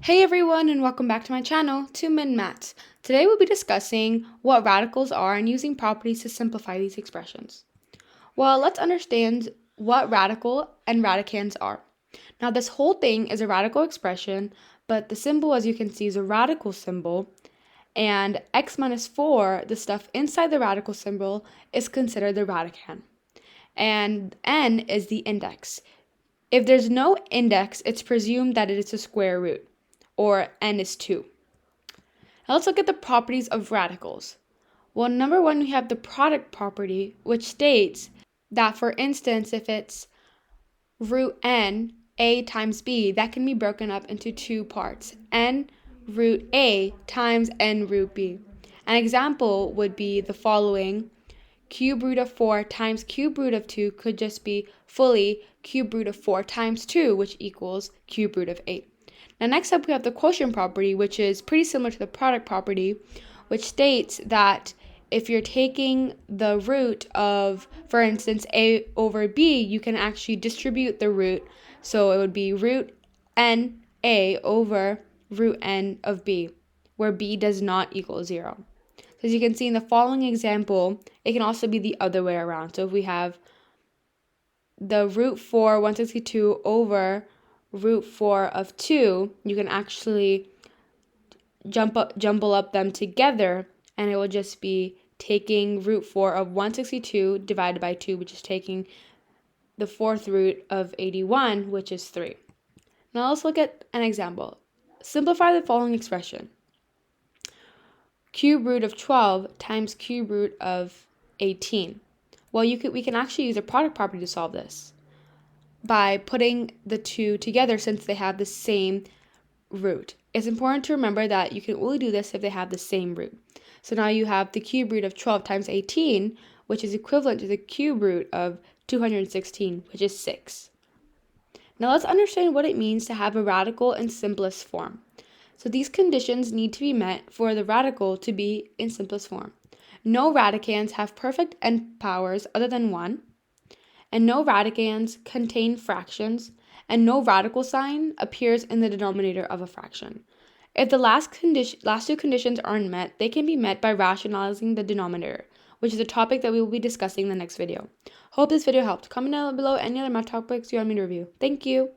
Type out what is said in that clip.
Hey everyone, and welcome back to my channel, 2Min Maths. Today we'll be discussing what radicals are and using properties to simplify these expressions. Well, let's understand what radical and radicands are. Now, this whole thing is a radical expression, but the symbol, as you can see, is a radical symbol, and x minus 4, the stuff inside the radical symbol, is considered the radicand. And n is the index. If there's no index, it's presumed that it is a square root, or n is 2. Now let's look at the properties of radicals. Well, number one, we have the product property, which states that, for instance, if it's root n, a times b, that can be broken up into two parts, n root a times n root b. An example would be the following. Cube root of 4 times cube root of 2 could just be fully cube root of 4 times 2, which equals cube root of 8. Now next up we have the quotient property, which is pretty similar to the product property, which states that if you're taking the root of, for instance, a over b, you can actually distribute the root. So it would be root n a over root n of b, where b does not equal 0. As you can see in the following example, it can also be the other way around. So if we have the root 4 162 over root 4 of 2, you can actually jumble up them together, and it will just be taking root 4 of 162 divided by 2, which is taking the fourth root of 81, which is 3. Now let's look at an example. Simplify the following expression. Cube root of 12 times cube root of 18. Well, we can actually use a product property to solve this by putting the two together since they have the same root. It's important to remember that you can only do this if they have the same root. So now you have the cube root of 12 times 18, which is equivalent to the cube root of 216, which is 6. Now let's understand what it means to have a radical in simplest form. So these conditions need to be met for the radical to be in simplest form. No radicands have perfect n powers other than 1, and no radicands contain fractions, and no radical sign appears in the denominator of a fraction. If the last two conditions aren't met, they can be met by rationalizing the denominator, which is a topic that we will be discussing in the next video. Hope this video helped. Comment down below any other math topics you want me to review. Thank you!